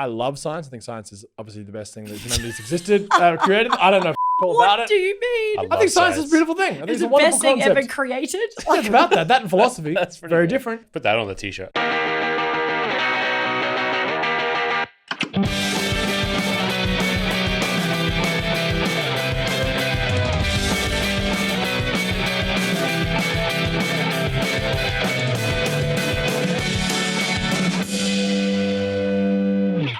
I love science. I think science is obviously the best thing that humanity's created. I don't know all about What it. do you mean? I think science is a beautiful thing. I think It's it's a the wonderful best thing concept. ever created. Think about that. That and philosophy. That's pretty very good. different. Put that on the t-shirt.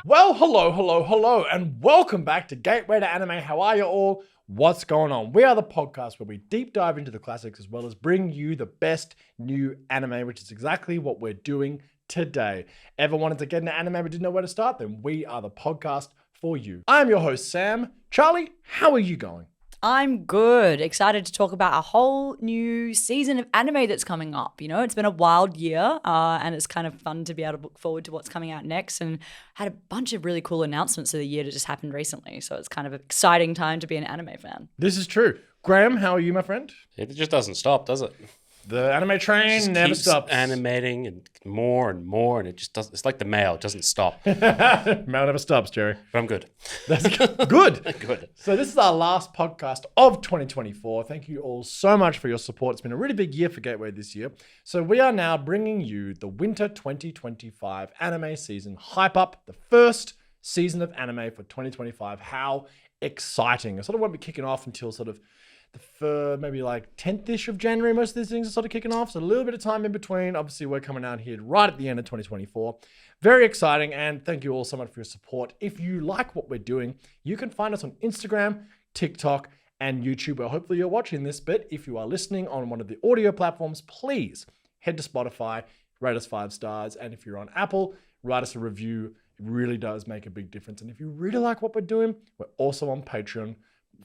Well, hello, and welcome back to Gateway to Anime. How are you all? What's going on? We are the podcast where we deep dive into the classics as well as bring you the best new anime, which is exactly what we're doing today. Ever wanted to get into anime but didn't know where to start? Then we are the podcast for you. I'm your host, Sam. Charlie, how are you going? I'm good. Excited to talk about a whole new season of anime that's coming up. You know, it's been a wild year and it's kind of fun to be able to look forward to what's coming out next, and had a bunch of really cool announcements of the year that just happened recently. So it's kind of an exciting time to be an anime fan. This is true. Graeme, how are you, my friend? It just doesn't stop, does it? The anime train Just never keeps stops. animating and more, and it just doesn't. It's like the mail; it doesn't stop. Mail never stops, Jerry. But I'm good. That's good. Good. So this is our last podcast of 2024. Thank you all so much for your support. It's been a really big year for Gateway this year. So we are now bringing you the Winter 2025 anime season hype up, the first season of anime for 2025. How exciting. It sort of won't be kicking off until sort of maybe like 10th-ish of January. Most of these things are sort of kicking off. So a little bit of time in between. Obviously, we're coming out here right at the end of 2024. Very exciting. And thank you all so much for your support. If you like what we're doing, you can find us on Instagram, TikTok, and YouTube, where hopefully you're watching this. But if you are listening on one of the audio platforms, please head to Spotify, rate us 5 stars. And if you're on Apple, write us a review. It really does make a big difference. And if you really like what we're doing, we're also on Patreon,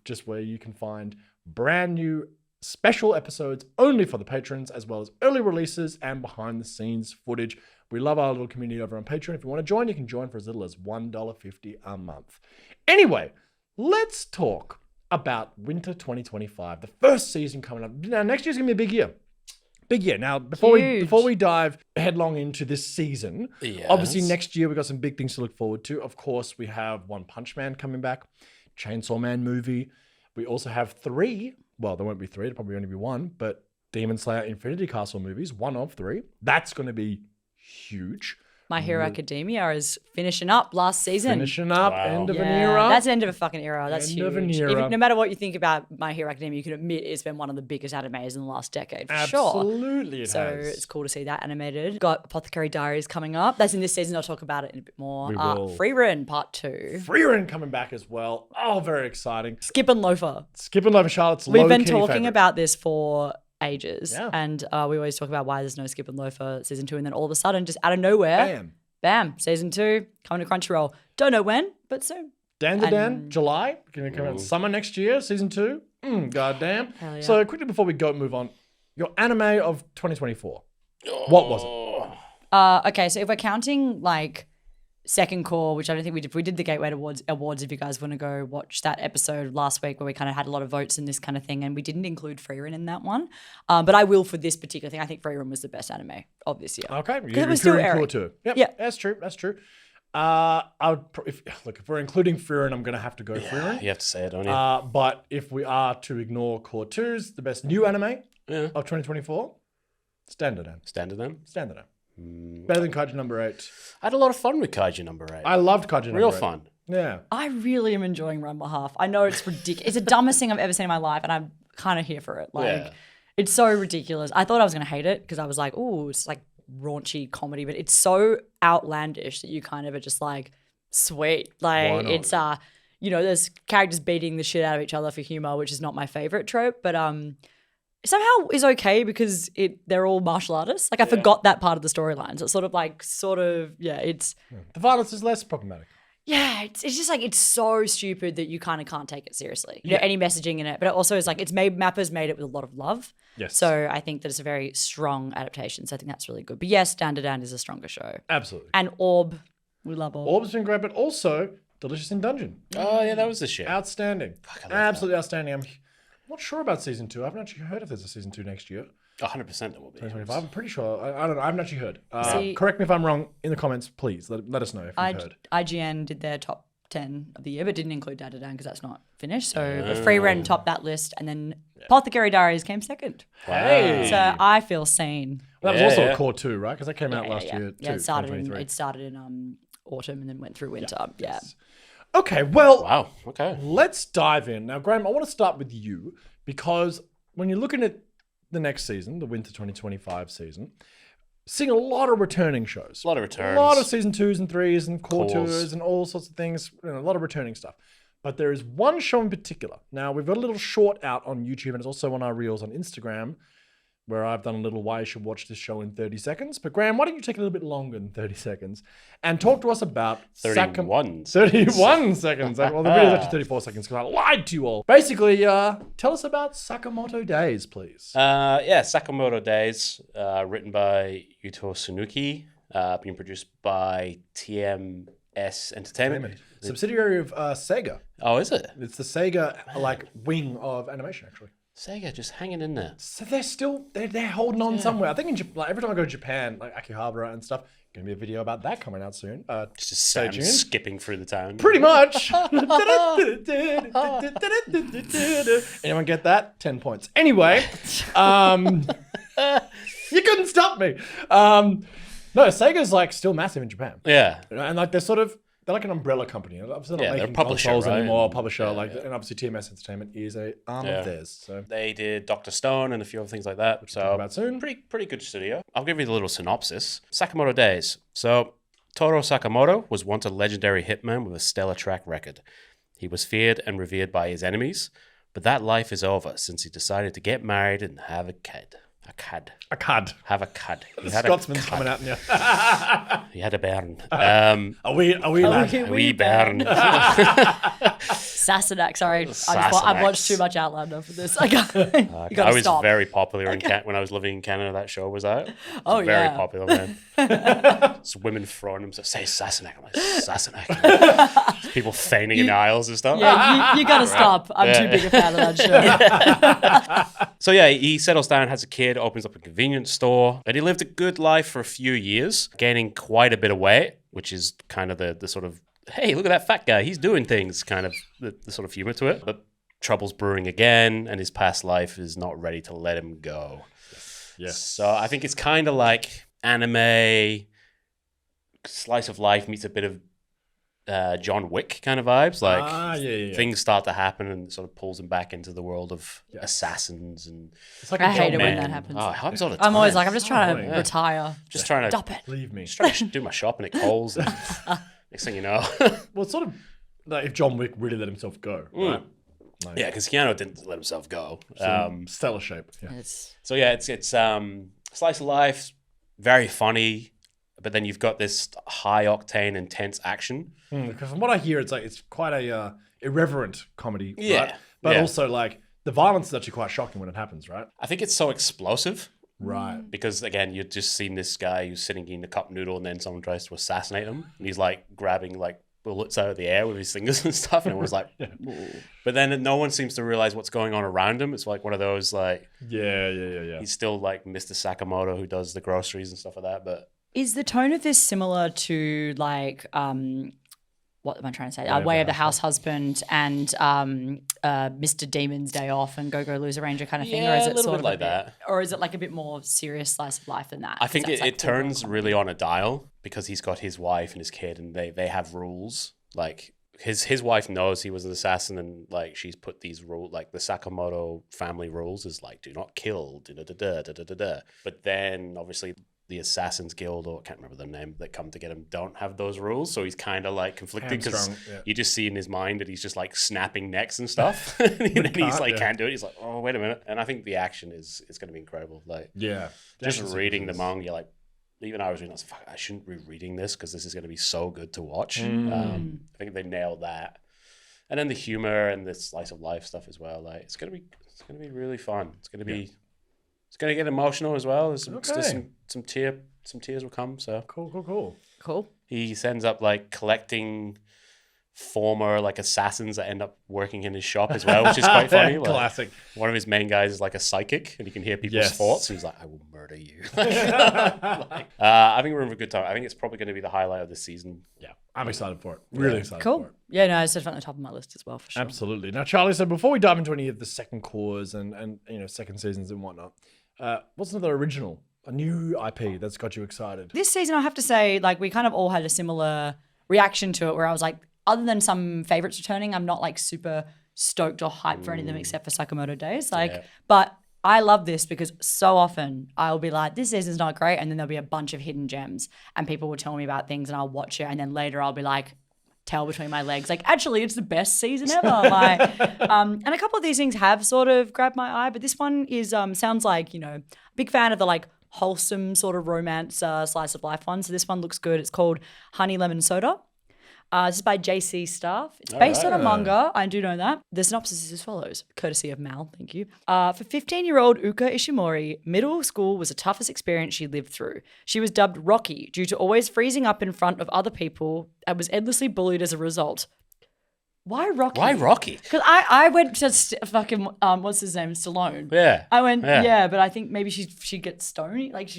just where you can find brand new special episodes only for the patrons, as well as early releases and behind the scenes footage. We love our little community over on Patreon. If you want to join, you can join for as little as $1.50 a month. Anyway, let's talk about Winter 2025, the first season coming up. Now, next year's gonna be a big year. Big year. Now, before we dive headlong into this season, obviously next year we've got some big things to look forward to. Of course, we have One Punch Man coming back, Chainsaw Man movie. We also have 3, well, there won't be 3, it'll probably only be 1, but Demon Slayer Infinity Castle movies, 1 of 3. That's going to be huge. My Hero Academia is finishing up last season. Finishing up, Wow. end of an era. That's the end of a fucking era. That's End huge. of an era. No matter what you think about My Hero Academia, you can admit it's been one of the biggest animes in the last decade, for sure. Absolutely it So has. it's cool to see that animated. Got Apothecary Diaries coming up. That's in this season. I'll talk about it in a bit more. We will. Freerun Part 2. Freerun coming back as well. Oh, very exciting. Skip and Loafer. Skip and Loafer Charlotte's We've been low-key talking favorite. about this for ages. Yeah. And we always talk about why there's no Skip and Loafer season 2. And then all of a sudden, just out of nowhere, bam, season 2 coming to Crunchyroll. Don't know when, but soon. Dan, July, going to come out summer next year, season 2. Goddamn. Hell yeah. So quickly before we move on, your anime of 2024. What was it? Okay, so if we're counting like second core, which I don't think we did the Gateway Awards if you guys want to go watch that episode last week where we kind of had a lot of votes and this kind of thing, and we didn't include Freerun in that one. But I will for this particular thing. I think Freerun was the best anime of this year. Okay, it was still airing. too. Yep, Yeah. that's true. If we're including Freerun, I'm going to have to go Freerun. You have to say it, don't you? But if we are to ignore Core 2's, the best new anime of 2024, Standard M. Standard then. Standard M. Better than Kaiju number 8. I had a lot of fun with Kaiju number 8. I loved Kaiju number 8. Real fun. Yeah. I really am enjoying Ranma Half. I know it's ridiculous. It's the dumbest thing I've ever seen in my life, and I'm kind of here for it. It's so ridiculous. I thought I was going to hate it because I was like, oh, it's like raunchy comedy, but it's so outlandish that you kind of are just like, sweet. Like it's there's characters beating the shit out of each other for humor, which is not my favorite trope, but somehow is okay because they're all martial artists. Like I forgot that part of the storyline. So it's it's The violence is less problematic. Yeah, it's just like it's so stupid that you kind of can't take it seriously. You know, any messaging in it, but it also is like Mappa's made it with a lot of love. Yes. So I think that it's a very strong adaptation. So I think that's really good. But yes, Standard is a stronger show. Absolutely. And Orb, we love Orb. Orb's been great, but also Delicious in Dungeon. Oh yeah, that was the shit. Outstanding. I love Absolutely outstanding. I'm not sure about season 2. I haven't actually heard if there's a season 2 next year. 100% there will be. 2025. I'm pretty sure. I don't know. I haven't actually heard. See- Correct me if I'm wrong in the comments, please. Let us know if you've heard. IGN did their top 10 of the year, but didn't include Da Da Dan because that's not finished. So but Free Ren topped that list, and then Apothecary Diaries came second. Hey. So I feel seen. That was also a core 2, right? Because that came out last year. Yeah, too, it started 2023. in autumn and then went through winter. Yeah. Okay, well, Wow. Okay. let's dive in. Now, Graeme, I want to start with you because when you're looking at the next season, the winter 2025 season, seeing a lot of returning shows. A lot of returns. A lot of season 2s and 3s and core Cores. 2s and all sorts of things. A lot of returning stuff. But there is one show in particular. Now, we've got a little short out on YouTube and it's also on our reels on Instagram where I've done a little why you should watch this show in 30 seconds. But Graeme, why don't you take a little bit longer than 30 seconds and talk to us about 31 31 seconds. Well, the video is actually 34 seconds because I lied to you all. Basically, tell us about Sakamoto Days, please. Sakamoto Days, written by Yuto Sunuki, being produced by TMS Entertainment. Subsidiary of Sega. Oh, is it? It's the Sega wing of animation, actually. Sega just hanging in there. So they're holding on somewhere. I think every time I go to Japan, like Akihabara and stuff, gonna be a video about that coming out soon. Just stay Sam tuned. Skipping through the town. Pretty much. Anyone get that? 10 points. Anyway, you couldn't stop me. No, Sega's still massive in Japan. Yeah. And they're like an umbrella company. Obviously not Yeah, they're a making publisher, consoles right? anymore. Publisher, Yeah, and obviously TMS Entertainment is a arm of theirs. So They did Dr. Stone and a few other things like that. So talk about soon. Pretty good studio. I'll give you the little synopsis. Sakamoto Days. So Toro Sakamoto was once a legendary hitman with a stellar track record. He was feared and revered by his enemies, but that life is over since he decided to get married and have a kid. A cad. Have a cad. He had Scotsman's a coming cad. out in you. He had a bairn. A wee lad. A wee bairn. Sassenach, sorry. Sassenach. I've watched too much Outlander for this. I got I to was stop. very popular when I was living in Canada. That show was out. It was Oh, very yeah. popular, man. It's women throwing themselves. Say Sassenach. I'm like, Sassenach. People fainting in the aisles and stuff. Yeah, you got to stop. I'm too big a fan of that show. So yeah, he settles down, has a kid, opens up a convenience store, and he lived a good life for a few years, gaining quite a bit of weight, which is kind of the sort of, hey, look at that fat guy, he's doing things, kind of the sort of humor to it. But trouble's brewing again, and his past life is not ready to let him go. Yes. So I think it's kind of like anime, slice of life meets a bit of John Wick kind of vibes. Like things start to happen and it sort of pulls him back into the world of assassins. And It's like I a hate it job, when man. that happens. Oh, it happens all the time. I'm always like, I'm just trying to Yeah. retire. just trying to Stop it. Believe me. just trying to do my shopping at Coles. And next thing you know, Well, it's sort of like if John Wick really let himself go, right? Like, yeah, because Keanu didn't let himself go. stellar shape. Yeah. So yeah, it's slice of life, very funny, but then you've got this high octane, intense action. Because from what I hear, it's quite a irreverent comedy, Yeah. right? But Yeah. also the violence is actually quite shocking when it happens, right? I think it's so explosive. Right. Because again, you've just seen this guy who's sitting eating a cup noodle, and then someone tries to assassinate him, and he's like grabbing like bullets out of the air with his fingers and stuff, and it was like, but then no one seems to realize what's going on around him. It's like one of those like, Yeah. he's still like Mr. Sakamoto who does the groceries and stuff like that. But Is the tone of this similar to like what am I trying to say? Way of the House Husband and Mr. Demon's Day Off and Go Lose a Ranger kind of thing, or is Yeah, it a little sort bit of like that. or is it like a bit more serious slice of life than that? I think That's, it like, turns full-on really on a dial because he's got his wife and his kid, and they have rules. Like his wife knows he was an assassin, and like she's put these rules, like the Sakamoto family rules is like do not kill, da. But then obviously the Assassin's Guild, or I can't remember their name, that come to get him don't have those rules. So he's kind of like conflicted because you just see in his mind that he's just like snapping necks and stuff. And then he's like, can't do it. He's like, oh, wait a minute. And I think the action is going to be incredible. Like, just reading the manga, you're like, even I was reading, I was like, fuck, I shouldn't be reading this because this is going to be so good to watch. I think they nailed that. And then the humor and the slice of life stuff as well. Like, it's going to be really fun. It's going to be. It's going to get emotional as well. There's some tears will come. So Cool. Cool. he ends up like collecting former like assassins that end up working in his shop as well, which is quite funny. Like, Classic. one of his main guys is like a psychic, and he can hear people's Yes. thoughts. And he's like, "I will murder you." I think we're in for a good time. I think it's probably going to be the highlight of the season. Yeah, I'm excited for it. Really excited Cool. for it. Yeah, no, it's definitely on the top of my list as well, for sure. Absolutely. Now, Charlie, so before we dive into any of the second cores and second seasons and whatnot, what's another original, a new IP that's got you excited? This season, I have to say, like, we kind of all had a similar reaction to it where I was like, other than some favorites returning, I'm not like super stoked or hyped for any of them except for Sakamoto Days. But I love this because so often I'll be like, this season's not great. And then there'll be a bunch of hidden gems and people will tell me about things and I'll watch it. And then later I'll be like, tail between my legs. Like, actually, it's the best season ever. And a couple of these things have sort of grabbed my eye, but this one is sounds like, big fan of the like wholesome sort of romance slice of life one. So this one looks good. It's called Honey Lemon Soda. This is by JC Staff. It's based on a manga. I do know that. The synopsis is as follows, courtesy of Mal. Thank you. For 15-year-old Uka Ishimori, middle school was the toughest experience she lived through. She was dubbed Rocky due to always freezing up in front of other people and was endlessly bullied as a result. Why Rocky? Why Rocky? Because I went to fucking, what's his name? Stallone. Yeah. I went, but I think maybe she gets stony. Like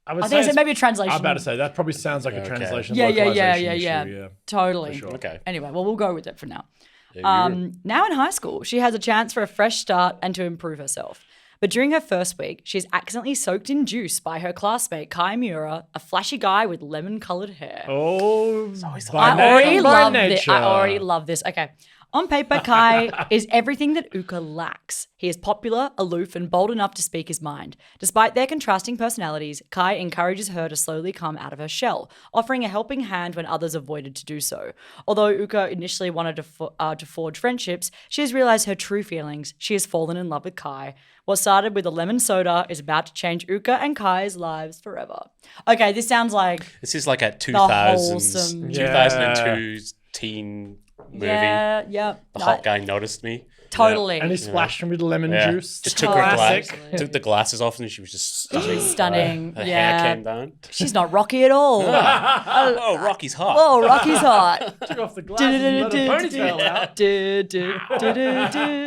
I think it's maybe a translation. I'm about to say that probably sounds like a translation. Yeah. localization issue, Totally. For sure. Okay. Anyway, well, we'll go with it for now. Now in high school, she has a chance for a fresh start and to improve herself. But during her first week, she's accidentally soaked in juice by her classmate Kai Miura, a flashy guy with lemon-colored hair. Oh, I already love this. Okay. On paper, Kai is everything that Uka lacks. He is popular, aloof, and bold enough to speak his mind. Despite their contrasting personalities, Kai encourages her to slowly come out of her shell, offering a helping hand when others avoided to do so. Although Uka initially wanted to forge friendships, she has realized her true feelings. She has fallen in love with Kai. What started with a lemon soda is about to change Uka and Kai's lives forever. Okay, this sounds like... This is like a wholesome- 2002's teen movie. Yeah. The hot guy noticed me. Totally. And he splashed him with lemon juice. Just took took the glasses off and she was just stunning. Stunning. Her hair came down. She's not Rocky at all. Oh, Rocky's hot. Oh, Rocky's hot. Took off the glasses and let her ponytail out.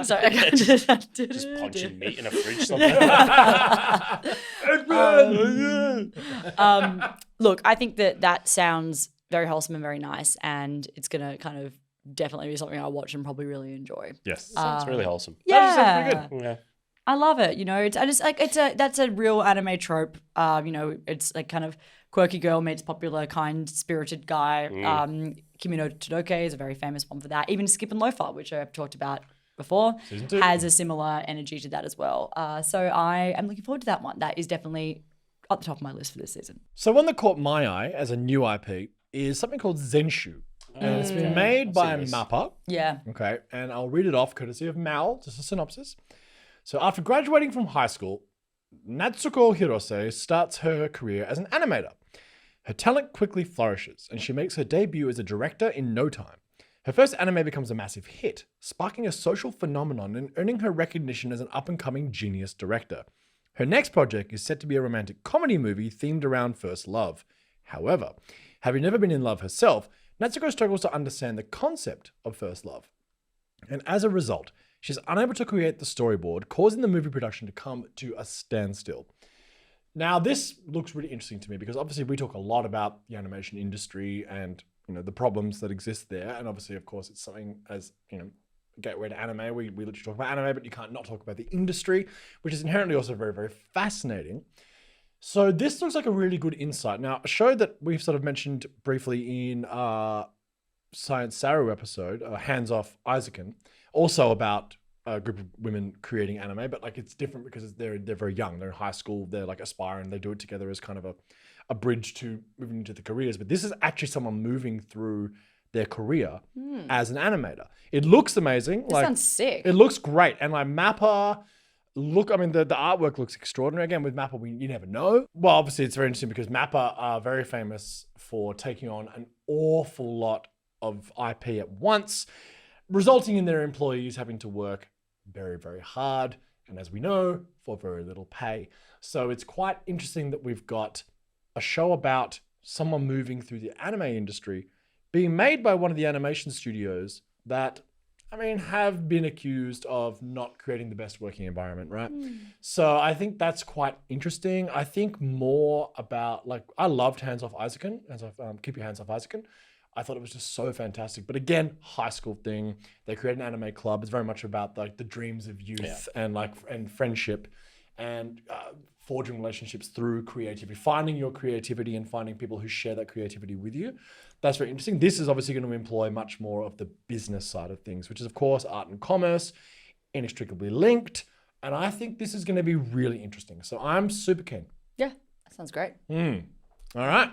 Sorry. Just punching meat in a fridge something. Look, I think that sounds very wholesome and very nice, and it's gonna kind of definitely be something I'll watch and probably really enjoy. Yes. It's really wholesome. Yeah, Sounds pretty Yeah. I love it. That's a real anime trope. It's like kind of quirky girl meets popular, kind-spirited guy. Kimi Todoke is a very famous one for that. Even Skip and Loafer, which I've talked about before, has a similar energy to that as well. So I am looking forward to that one. That is definitely at the top of my list for this season. So one that caught my eye as a new IP is something called Zenshu. And it's been made by Mappa. Yeah. Okay, and I'll read it off courtesy of Mal, just a synopsis. So after graduating from high school, Natsuko Hirose starts her career as an animator. Her talent quickly flourishes, and she makes her debut as a director in no time. Her first anime becomes a massive hit, sparking a social phenomenon and earning her recognition as an up-and-coming genius director. Her next project is set to be a romantic comedy movie themed around first love. However, having never been in love herself, Natsuko struggles to understand the concept of first love. And as a result, she's unable to create the storyboard, causing the movie production to come to a standstill. Now, this looks really interesting to me because obviously we talk a lot about the animation industry and the problems that exist there. And obviously, of course, it's something as, gateway to anime. We literally talk about anime, but you can't not talk about the industry, which is inherently also very, very fascinating. So this looks like a really good insight. Now, a show that we've sort of mentioned briefly in Science Saru episode, Hands Off Isaacin, also about a group of women creating anime, but like it's different because they're very young. They're in high school. They're like aspiring. They do it together as kind of a bridge to moving into the careers. But this is actually someone moving through their career as an animator. It looks amazing. That sounds sick. It looks great. And like Mappa, the artwork looks extraordinary. Again, with Mappa, you never know. Well, obviously it's very interesting because Mappa are very famous for taking on an awful lot of IP at once, resulting in their employees having to work very, very hard. And as we know, for very little pay. So it's quite interesting that we've got a show about someone moving through the anime industry being made by one of the animation studios that, I mean, have been accused of not creating the best working environment, right? So I think that's quite interesting. I think more about, like, I loved Hands Off Isaacin, Keep Your Hands Off Isaacin. I thought it was just so fantastic. But again, high school thing. They create an anime club. It's very much about like the dreams of youth and friendship and forging relationships through creativity, finding your creativity and finding people who share that creativity with you. That's very interesting. This is obviously going to employ much more of the business side of things, which is, of course, art and commerce, inextricably linked. And I think this is going to be really interesting. So I'm super keen. Yeah, that sounds great. All right.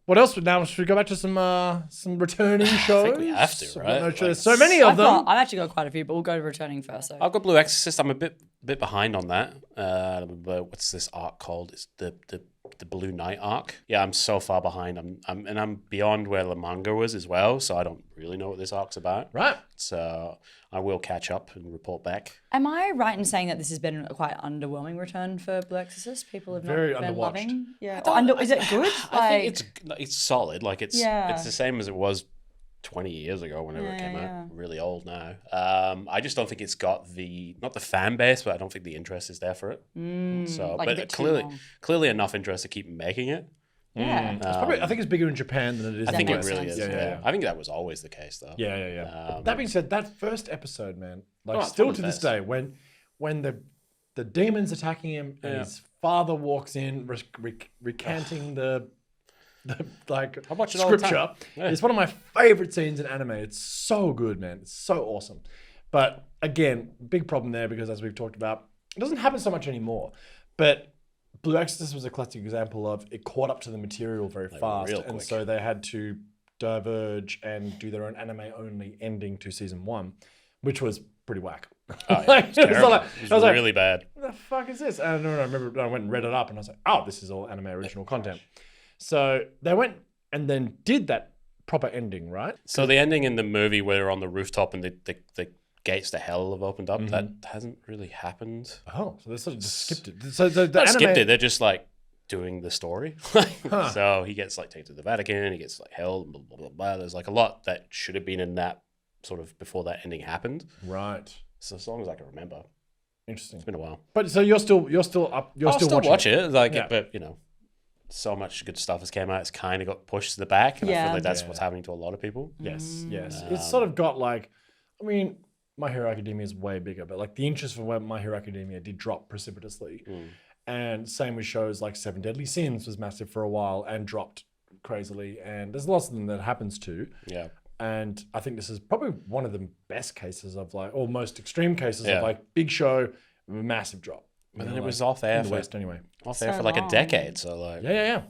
What else? Now, should we go back to some returning shows? I think we have to, right? No, there's so many of them. I've actually got quite a few, but we'll go to returning first. So. I've got Blue Exorcist. I'm a bit behind on that. What's this arc called? It's the Blue Knight arc. Yeah, I'm so far behind. I'm beyond where the manga was as well, so I don't really know what this arc's about. Right. So I will catch up and report back. Am I right in saying that this has been a quite underwhelming return for Blue Exorcist? People have Very not been underwatched. loving. Yeah. Is it good? I think it's solid. Like it's the same as it was 20 years ago whenever it came out. Really old now. I just don't think it's got not the fan base, but I don't think the interest is there for it. So, like but clearly enough interest to keep making it. Yeah. I think it's bigger in Japan than it is I in think the it West. really is. Yeah. I think that was always the case, though. Yeah. That being said, that first episode, man, like it's still one of to the this best. day, when the demon's attacking him and his father walks in recanting the like I watch it all the scripture, time. Yeah. it's one of my favorite scenes in anime. It's so good, man. It's so awesome. But again, big problem there because as we've talked about, it doesn't happen so much anymore. But Blue Exorcist was a classic example of it caught up to the material very fast, real and quick. so they had to diverge and do their own anime-only ending to season 1, which was pretty whack. Oh, yeah, Like, it's it was terrible. like- It I was was like, really bad. what the fuck is this? And I remember I went and read it up and I was like, oh, this is all anime original content. So they went and then did that proper ending, right? So the ending in the movie where they're on the rooftop and the gates to hell have opened up, that hasn't really happened. Oh, so they sort of just skipped it. So the Not anime, skipped it. They're just like doing the story. So he gets like taken to the Vatican. He gets like held. Blah, blah, blah, blah. There's like a lot that should have been in that sort of before that ending happened. Right. So as long as I can remember, Interesting. it's been a while. But so you're still up. You're I'll still still watching watch it. Like, Yeah. but you know, so much good stuff has came out. It's kind of got pushed to the back, and I Yeah. feel like that's what's happening to a lot of people. Yes. It's sort of got like, I mean, My Hero Academia is way bigger, but like the interest for My Hero Academia did drop precipitously. And same with shows like Seven Deadly Sins was massive for a while and dropped crazily. And there's lots of them that happens to. Yeah. And I think this is probably one of the best cases of like, or most extreme cases Yeah. of like big show, massive drop. But then it was off air in the for West anyway. for like long. a decade. So like, Yeah.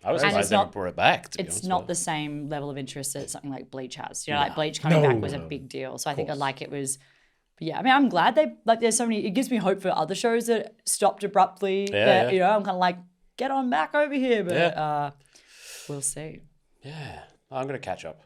I was And surprised it's they never not- brought it back. To be It's honest not with the same level of interest that something like Bleach has. You know, like Bleach coming No, back was a no. big deal. So I think course. like it was. But yeah, I mean, I'm glad there's so many. It gives me hope for other shows that stopped abruptly. Yeah. You know, I'm kind of like, get on back over here, but Yeah. we'll see. Yeah, I'm gonna catch up.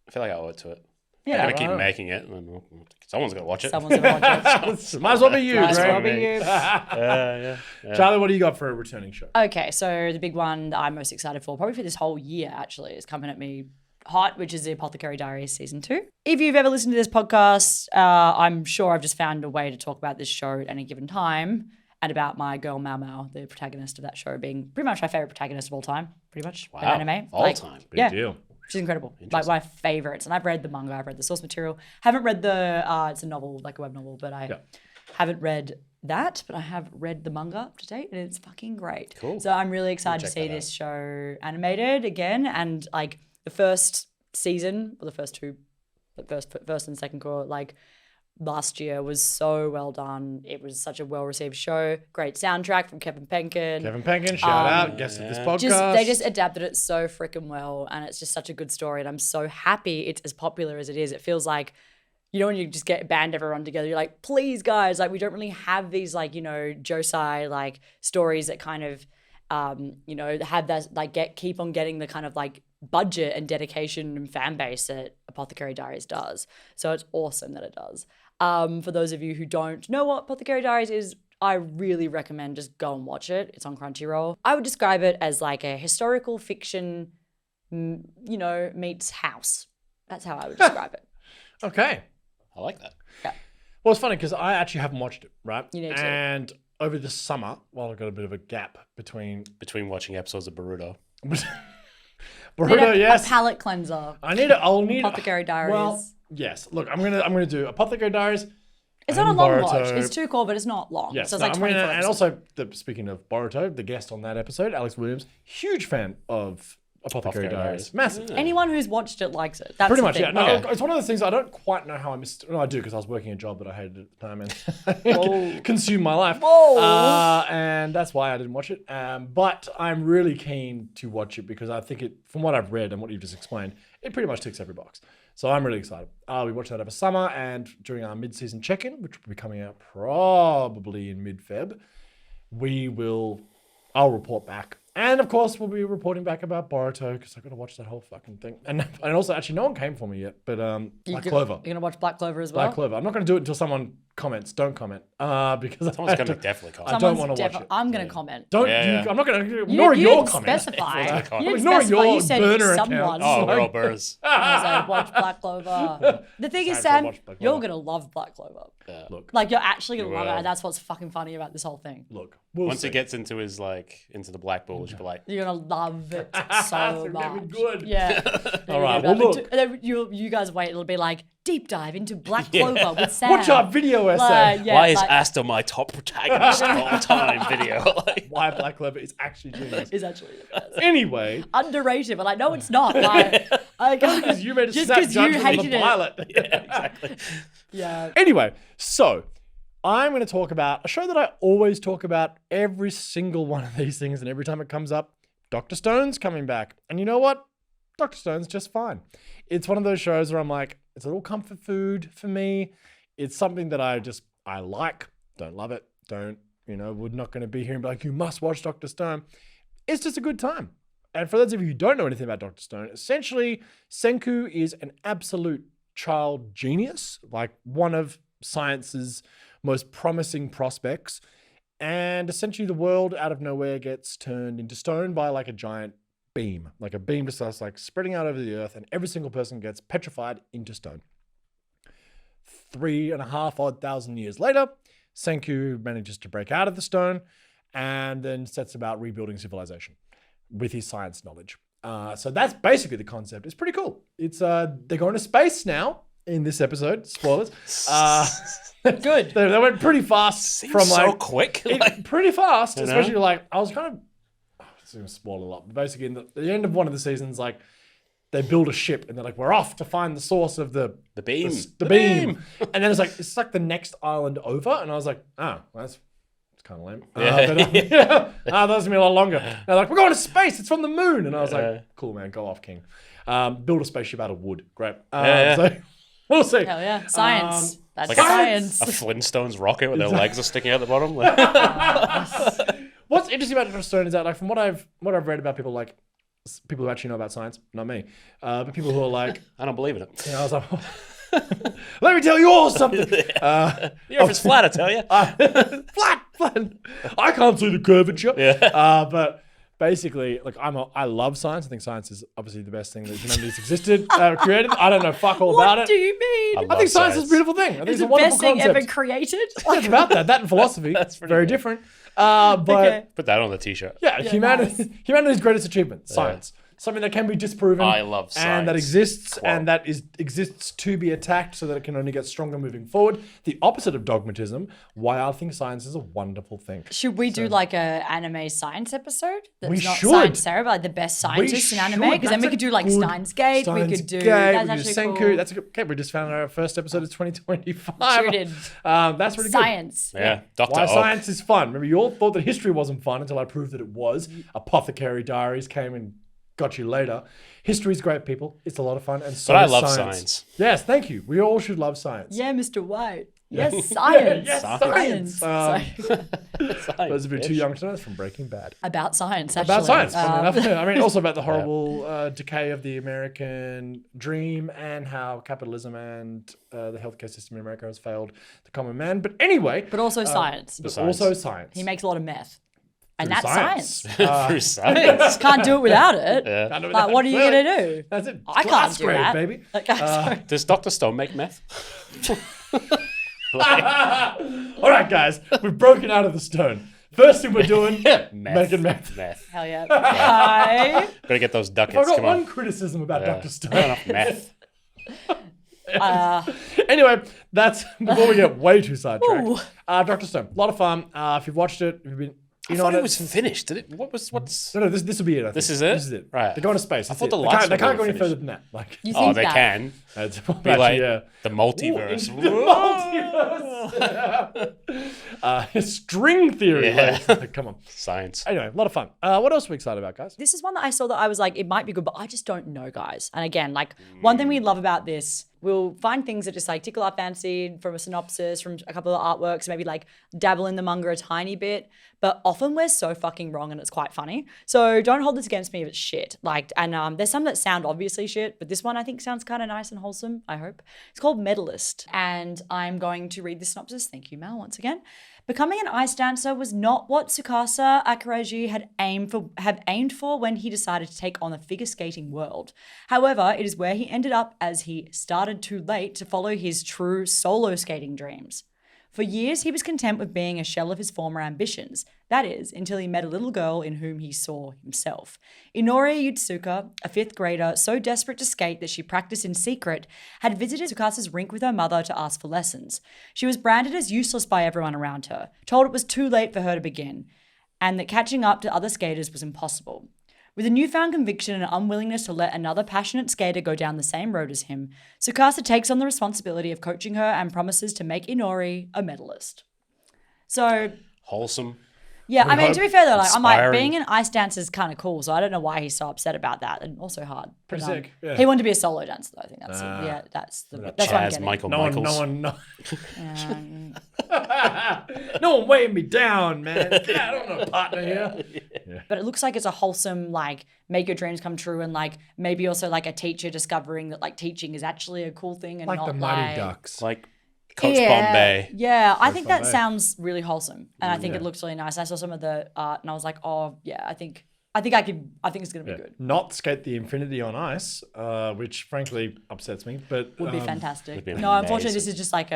I feel like I owe it to it. Yeah, I'm gonna keep right. making it. And someone's gonna watch it. Someone's gonna watch it. Might as well be you, Might as well Graeme. be you. Yeah. Charlie, what do you got for a returning show? Okay, so the big one that I'm most excited for, probably for this whole year actually, is coming at me hot, which is the Apothecary Diaries Season 2. If you've ever listened to this podcast, I'm sure I've just found a way to talk about this show at any given time and about my girl Mao Mao, the protagonist of that show, being pretty much my favorite protagonist of all time, pretty much. Wow. in anime. All time. Yeah. deal. She's incredible. Like my favorites. And I've read the manga, I've read the source material. Haven't read the, it's a novel, like a web novel, but I haven't read that, but I have read the manga up to date and it's fucking great. Cool. So I'm really excited to check see that this show animated again. And like the first season, or the first two, the first and second core, like last year was so well done. It was such a well-received show. Great soundtrack from Kevin Penkin. Kevin Penkin, shout out, guest of this podcast. They just adapted it so freaking well, and it's just such a good story. And I'm so happy it's as popular as it is. It feels like, you know, when you just get band everyone together, you're like, please, guys, like we don't really have these like, you know, josei like stories that kind of, you know, have that like keep on getting the kind of like budget and dedication and fan base that Apothecary Diaries does. So it's awesome that it does. For those of you who don't know what Apothecary Diaries is, I really recommend just go and watch it. It's on Crunchyroll. I would describe it as like a historical fiction meets House. That's how I would describe it. Okay. I like that. Yeah. Well, it's funny because I actually haven't watched it, right? You need to. And over the summer, while I've got a bit of a gap between Watching episodes of Boruto. Boruto, yes. A palate cleanser. I'll need Apothecary Diaries. Well, yes. Look, I'm gonna do Apothecary Diaries. It's not a long Boruto. watch. It's too cool, but it's not long. Yes, So it's like I'm 24 gonna, and episodes. also speaking of Boruto, the guest on that episode, Alex Williams, huge fan of Apothecary Diaries. Massive. Anyone who's watched it likes it. That's Pretty the much, thing. yeah. No, Okay. it's one of those things I don't quite know how I missed. No, I do because I was working a job that I hated at the time and consumed my life. Whoa. And that's why I didn't watch it. But I'm really keen to watch it because I think it, from what I've read and what you've just explained, it pretty much ticks every box. So I'm really excited. We watched that over summer and during our mid-season check-in, which will be coming out probably in mid-Feb, I'll report back. And of course, we'll be reporting back about Boruto because I've got to watch that whole fucking thing. And also, actually, no one came for me yet, but Black Clover. You're going to watch Black Clover as well? Black Clover. I'm not going to do it until someone comments. Don't comment. Because Someone's going to definitely comment. I don't want to watch it. I'm going to comment. Don't. Yeah. I'm not going to You ignore your didn't comments. specify. Yeah. You didn't Ignore specify. your You said burner someone. account. Oh, we're all burrs. I was like, watch Black Clover. The thing is, Time to Sam, watch Black you're Clover. going to love Black Clover. Look, Like, you're actually going to love it. will. And that's what's fucking funny about this whole thing. look. We'll Once see. it gets into his into the black bull, you'll be like, You're going to love it so gonna much. be good. Yeah. All right, well, look. And then you guys wait. It'll be like, deep dive into Black Clover with Sam. Watch our video essay. Like, yeah, why is like, Asta my top protagonist of all time video? Like, Why Black Clover is actually genius. is actually the best. Anyway, Underrated, but like, no, it's not. Like, because you made a just snap 'cause you judgment on the hated it. pilot. yeah, exactly. Yeah. Anyway, so I'm going to talk about a show that I always talk about every single one of these things, and every time it comes up, Dr. Stone's coming back. And you know what? Dr. Stone's just fine. It's one of those shows where I'm like, it's a little comfort food for me. It's something that I like, don't love it, we're not going to be here and be like, you must watch Dr. Stone. It's just a good time. And for those of you who don't know anything about Dr. Stone, essentially, Senku is an absolute child genius, like one of science's most promising prospects. And essentially the world out of nowhere gets turned into stone by like a giant beam. Like a beam just starts like spreading out over the earth and every single person gets petrified into stone. 3,500 odd years later, Senku manages to break out of the stone and then sets about rebuilding civilization with his science knowledge. So that's basically the concept. It's pretty cool. It's they're going to space now in this episode. Spoilers. Good. They went pretty fast Seems so quick. Like, pretty fast, You know? especially like I was kind of. It's going to spoil a lot, but basically, in the end of one of the seasons, like they build a ship and they're like, we're off to find the source of the beam. the beam. And then it's like the next island over, and I was like, oh, well, that's kind of lame. That was gonna be a lot longer. And they're like, we're going to space. It's from the moon, and I was like, cool, man, go off, King. Build a spaceship out of wood. Great. So we'll see. Hell yeah. Science. That's like science. a Flintstones rocket with their legs are sticking out the bottom. Like, What's interesting about Dr. Stone is that, like, from what I've read about people, like people who actually know about science, not me, but people who are like, I don't believe in it. I was like, let me tell you all something. The Earth is flat, I tell you. Flat. I can't see the curvature. Yeah. But basically, like I love science. I think science is obviously the best thing that humanity's created. I don't know fuck all about What it. do you mean? I think science is a beautiful thing. I think It's it's a the wonderful best thing concept. ever created. It's about that and philosophy. That's pretty very good. different. But Okay. Put that on the t-shirt. yeah, nice. humanity's greatest achievement, science. Something that can be disproven. I love And that science. exists Quote. and that exists to be attacked so that it can only get stronger moving forward. The opposite of dogmatism, why I think science is a wonderful thing. Should we do like a anime science episode? That's We not should. Science Sarah, but like the best scientists in anime. Because then we could do like Steins Gate. We could do that's actually Senku. cool. That's a good, okay. We just found our first episode of 2025. Sure did. That's really good. Science. Yeah. Dr. Why Oak. science is fun. Remember, you all thought that history wasn't fun until I proved that it was. Apothecary Diaries came and got you later. History's great, people. It's a lot of fun. And so But I is love science. science. Yes, thank you. We all should love science. Yeah, Mr. White. Yes, science. Yes, Science. Sorry. Those of you too young to know, it's from Breaking Bad. About science, actually. About science, funny enough. I mean, also about the horrible decay of the American dream and how capitalism and the healthcare system in America has failed the common man. But anyway. But also science. But Science. also science. He makes a lot of meth. And Through that's science. Through science. Can't do it without it. Yeah. Can't do it Like, without what are you it. going to do? That's it. I Glass can't do grade, that. baby. Like, sorry. Does Dr. Stone make meth? All right, guys, we've broken out of the stone. First thing we're doing, making meth. Meth. Hell yeah. Hi. Gotta get those ducats. I've got Come one on. criticism about Yeah. Dr. Stone. Not enough meth. Anyway, that's before we get way too sidetracked. Ooh. Dr. Stone, a lot of fun. If you've watched it, if you've been, I thought it was finished. Did it? What's? No, this will be it. I think. This is it? This is it. Right. They're going to space. I That's thought it. the They last can't, they one can't go was any further finished. than that. Like, You Oh, think they that? can. it's Be actually, like yeah. the multiverse. String theory. Yeah. Like, come on. Science. Anyway, a lot of fun. What else are we excited about, guys? This is one that I saw that I was like, it might be good, but I just don't know, guys. And again, like one thing we love about this, we'll find things that just like tickle our fancy from a synopsis, from a couple of artworks, maybe like dabble in the manga a tiny bit. But often we're so fucking wrong and it's quite funny. So don't hold this against me if it's shit. Like, and there's some that sound obviously shit, but this one I think sounds kind of nice and wholesome, I hope. It's called Medallist. And I'm going to read the synopsis. Thank you, Mel, once again. Becoming an ice dancer was not what Tsukasa Akiraji had aimed for when he decided to take on the figure skating world. However, it is where he ended up as he started too late to follow his true solo skating dreams. For years, he was content with being a shell of his former ambitions. That is, until he met a little girl in whom he saw himself. Inori Yutsuka, a fifth grader, so desperate to skate that she practiced in secret, had visited Tsukasa's rink with her mother to ask for lessons. She was branded as useless by everyone around her, told it was too late for her to begin, and that catching up to other skaters was impossible. With a newfound conviction and unwillingness to let another passionate skater go down the same road as him, Tsukasa takes on the responsibility of coaching her and promises to make Inori a medalist. So, Wholesome. yeah, I mean, to be fair though, like, I'm like, Inspiring. being an ice dancer is kind of cool, so I don't know why he's so upset about that, and also hard. But, Pretty sick, yeah. He wanted to be a solo dancer though, I think that's that's what I'm Chaz getting. Michael No Michaels. one weighing me down, man. Get out, I don't know, partner here. But it looks like it's a wholesome, like, make your dreams come true, and like maybe also like a teacher discovering that like teaching is actually a cool thing and Like not the Mighty like Ducks. Like Coach Bombay. Yeah, I think that Bombay. sounds really wholesome, and I think it looks really nice. I saw some of the art, and I was like, oh yeah, I think it's gonna be good. Not skate the infinity on ice, which frankly upsets me. But Would be fantastic. would be No, unfortunately, amazing. this is just like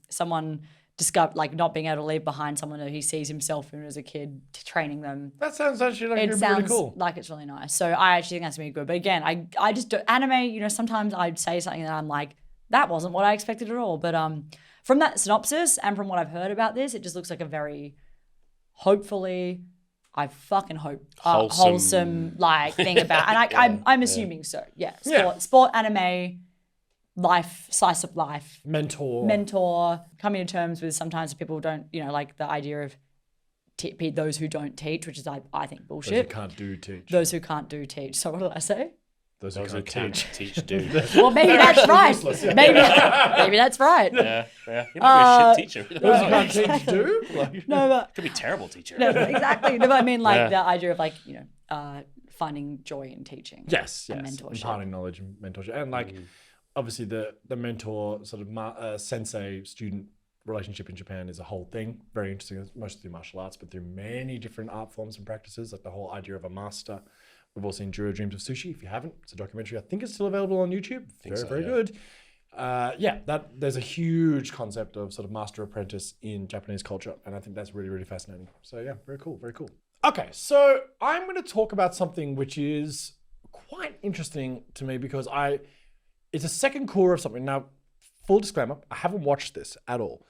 someone discovered like not being able to leave behind someone that he sees himself in as a kid, training them. that sounds actually like It really sounds cool. like it's really nice. So I actually think that's gonna be good. But again, I just do, anime. Sometimes I'd say something that I'm like, that wasn't what I expected at all. But from that synopsis and from what I've heard about this, it just looks like a very, hopefully, I fucking hope wholesome like thing about. And I'm assuming so. Yeah, sport, anime, life, slice of life. Mentor, coming to terms with sometimes people don't, like the idea of those who don't teach, which is I think bullshit. Those who can't do teach. Those who can't do teach. So what did I say? Those Those who who can't can't teach. teach do. Well, maybe that's right. useless, yeah. Maybe that's right. Yeah. You might be a shit teacher. Those who can't teach do? Like, No, but Could be a terrible teacher. no, exactly. No, but I mean like Yeah. the idea of like finding joy in teaching. yes. And mentorship. Imparting knowledge and mentorship. And like, obviously the mentor sort of sensei-student relationship in Japan is a whole thing. Very interesting, mostly through martial arts, but through many different art forms and practices, like the whole idea of a master. We've all seen Juro Dreams of Sushi. If you haven't, it's a documentary. I think it's still available on YouTube. Very good. There's a huge concept of sort of master apprentice in Japanese culture, and I think that's really, really fascinating. So yeah, very cool. Okay, so I'm going to talk about something which is quite interesting to me because it's a second core of something. Now, full disclaimer, I haven't watched this at all,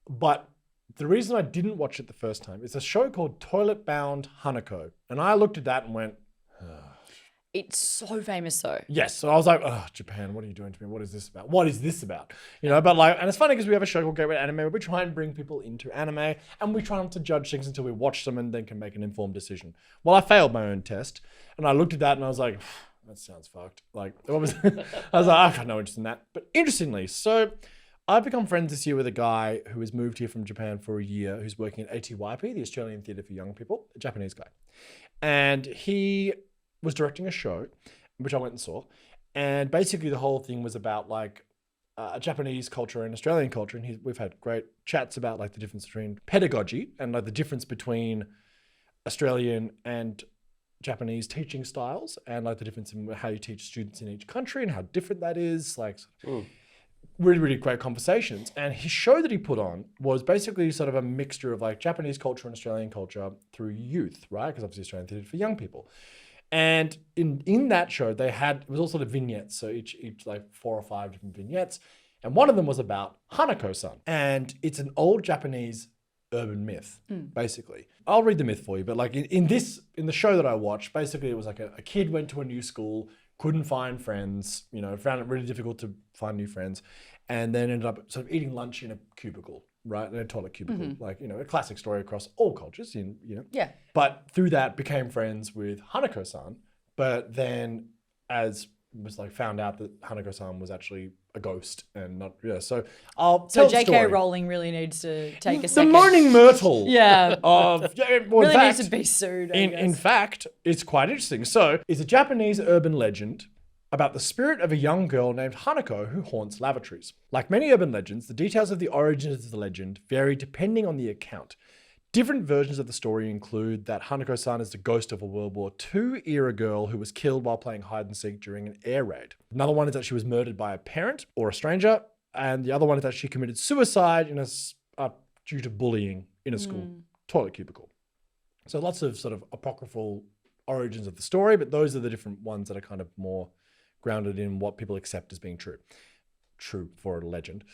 but the reason I didn't watch it the first time is a show called Toilet Bound Hanako, and I looked at that and went, It's so famous though. yes. So I was like, oh, Japan, what are you doing to me? What is this about? But like, and it's funny because we have a show called Gateway to Anime where we try and bring people into anime and we try not to judge things until we watch them and then can make an informed decision. Well, I failed my own test and I looked at that and I was like, that sounds fucked. Like, what was I was like, I've got no interest in that. But interestingly, so I've become friends this year with a guy who has moved here from Japan for a year, who's working at ATYP, the Australian Theatre for Young People, a Japanese guy. And he was directing a show, which I went and saw. And basically the whole thing was about like Japanese culture and Australian culture. And we've had great chats about like the difference between pedagogy and like the difference between Australian and Japanese teaching styles and like the difference in how you teach students in each country and how different that is. Like really, really great conversations. And his show that he put on was basically sort of a mixture of like Japanese culture and Australian culture through youth, right? Because obviously Australian theatre for young people. And in that show, it was all sort of vignettes. So each like 4 or 5 different vignettes. And one of them was about Hanako-san. And it's an old Japanese urban myth, basically. I'll read the myth for you. But like in the show that I watched, basically it was like a kid went to a new school, couldn't find friends, found it really difficult to find new friends. And then ended up sort of eating lunch in a cubicle, right? In a toilet cubicle. Like, a classic story across all cultures, Yeah. But through that became friends with Hanako-san. But then as was like found out that Hanako-san was actually a ghost and not, So I'll tell the J.K. story. Rowling really needs to take a The second. moaning myrtle. Yeah. Well, Really in needs fact, to be sued. in fact, it's quite interesting. So, it's a Japanese urban legend about the spirit of a young girl named Hanako who haunts lavatories. Like many urban legends, the details of the origins of the legend vary depending on the account. Different versions of the story include that Hanako-san is the ghost of a World War II era girl who was killed while playing hide and seek during an air raid. Another one is that she was murdered by a parent or a stranger. And the other one is that she committed suicide due to bullying in a school toilet cubicle. So lots of sort of apocryphal origins of the story, but those are the different ones that are kind of more grounded in what people accept as being true for a legend.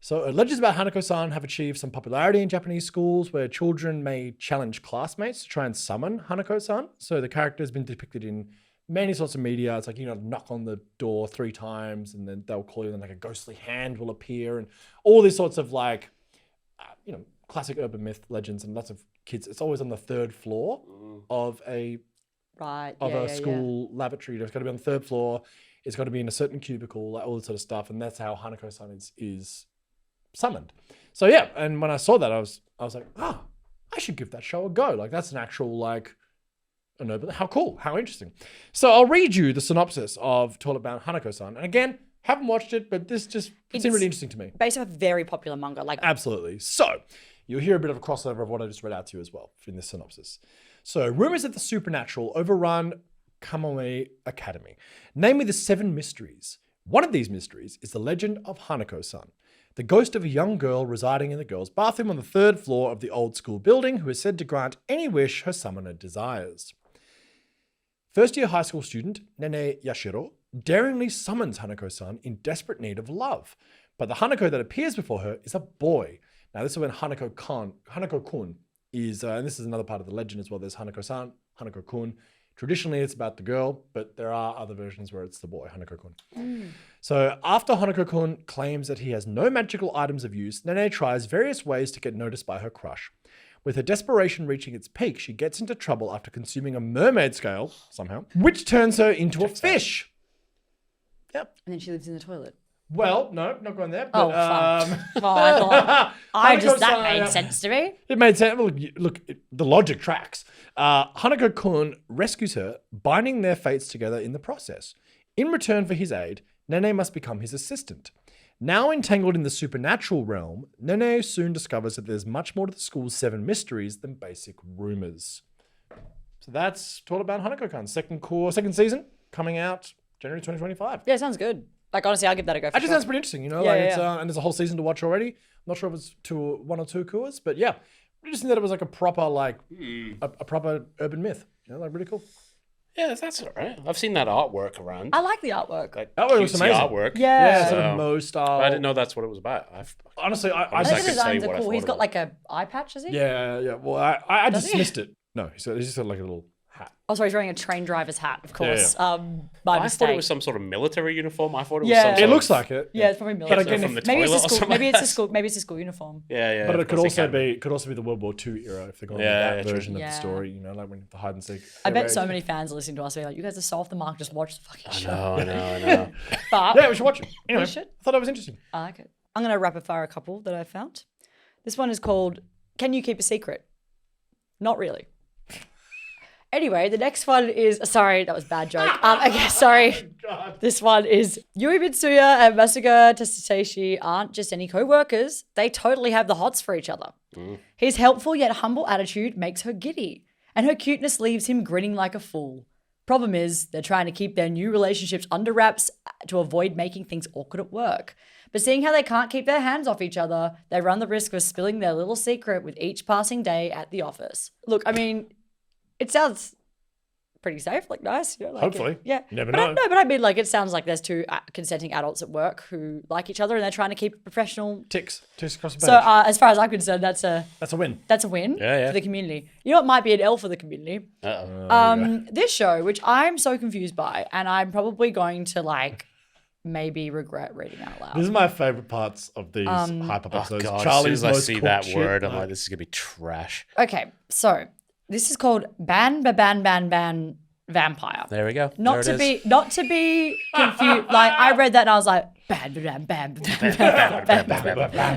So legends about Hanako-san have achieved some popularity in Japanese schools where children may challenge classmates to try and summon Hanako-san. So the character has been depicted in many sorts of media. It's like, knock on the door 3 times and then they'll call you and like a ghostly hand will appear and all these sorts of like, classic urban myth legends and lots of kids. It's always on the 3rd floor of a school lavatory. It's got to be on the 3rd floor. It's got to be in a certain cubicle, like all this sort of stuff. And that's how Hanako-san is summoned. So yeah, and when I saw that, I was like, I should give that show a go. Like that's an actual like an urban. How cool! How interesting. So I'll read you the synopsis of Toilet Bound Hanako-san. And again, haven't watched it, but this just seemed really interesting to me. Based on a very popular manga, like Absolutely. So you'll hear a bit of a crossover of what I just read out to you as well in this synopsis. So rumors of the supernatural overrun Kamome Academy, namely the 7 mysteries. One of these mysteries is the legend of Hanako-san, the ghost of a young girl residing in the girls' bathroom on the 3rd floor of the old school building who is said to grant any wish her summoner desires. First-year high school student Nene Yashiro daringly summons Hanako-san in desperate need of love, but the Hanako that appears before her is a boy. Now this is when Hanako-kun is, and this is another part of the legend as well, there's Hanako-san, Hanako-kun. Traditionally, it's about the girl, but there are other versions where it's the boy, Hanako-kun. So after Hanako-kun claims that he has no magical items of use, Nene tries various ways to get noticed by her crush. With her desperation reaching its peak, she gets into trouble after consuming a mermaid scale, somehow, which turns her into a fish. Yep. and then she lives in the toilet. Well, no, not going there. Oh, But, fuck. Well, I thought that Hanako-san, made sense to me. It made sense. Look, the logic tracks. Hanako-kun rescues her, binding their fates together in the process. In return for his aid, Nene must become his assistant. Now entangled in the supernatural realm, Nene soon discovers that there's much more to the school's 7 mysteries than basic rumors. So that's all about Hanako-kun. Second season, coming out January 2025. Yeah, sounds good. Like, honestly, I'll give that a go. Actually, sounds pretty interesting, Yeah, It's, yeah. and there's a whole season to watch already. I'm not sure if it's 1 or 2 cours, but yeah, interesting that it was like a proper a proper urban myth. Like really cool. Yeah, that's all right. I've seen that artwork around. I like the artwork. Like That looks cutesy amazing. artwork. Yeah. Sort of Mo style. I didn't know that's what it was about. Honestly, I I think I the could say designs what are I cool. thought He's got about like a eye patch, does he? Yeah. Well, I Does he? dismissed it. No, he's just got like a little hat. Oh, sorry, he's wearing a train driver's hat, of course. Yeah, My I mistake. thought it was some sort of military uniform. I thought it was Yeah. some It sort It looks of, like it. Yeah, it's probably military. again, from the maybe it's toilet a or school. something Maybe like it's a school. Maybe it's a school uniform. Yeah. But of it could course also can. be the World War II era if they're going Yeah, with that true. version of the Yeah. story. Like when the hide and seek. I bet so many fans are listening to us being like, "You guys are so off the mark. Just watch the fucking show." I know. But Yeah, we should watch it. Anyway, should. I thought that was interesting. I like it. I'm gonna rapid fire a couple that I found. This one is called "Can You Keep a Secret?" Not really. Anyway, the next one is sorry, that was a bad joke. Okay, sorry. This one is Yui Mitsuya and Masuga Tsuteshi aren't just any co-workers. They totally have the hots for each other. His helpful yet humble attitude makes her giddy. and her cuteness leaves him grinning like a fool. Problem is, they're trying to keep their new relationships under wraps to avoid making things awkward at work. But seeing how they can't keep their hands off each other, they run the risk of spilling their little secret with each passing day at the office. Look, I mean, it sounds pretty safe, like nice. You know, like Hopefully. Yeah. You never but know. But I mean, like, it sounds like there's two consenting adults at work who like each other and they're trying to keep it professional. Ticks across the page. So as far as I'm concerned, that's a win. That's a win Yeah. for the community. You know what might be an L for the community? This show, which I'm so confused by, and I'm probably going to like maybe regret reading out loud. This is my favorite parts of these hype-up Oh episodes. god! Charlie's as soon as I most see cooked that shit, word, I'm like, this is gonna be trash. Okay, so this is called ban vampire. There we go. Not to be confused. Like I read that and I was like, ban vampire.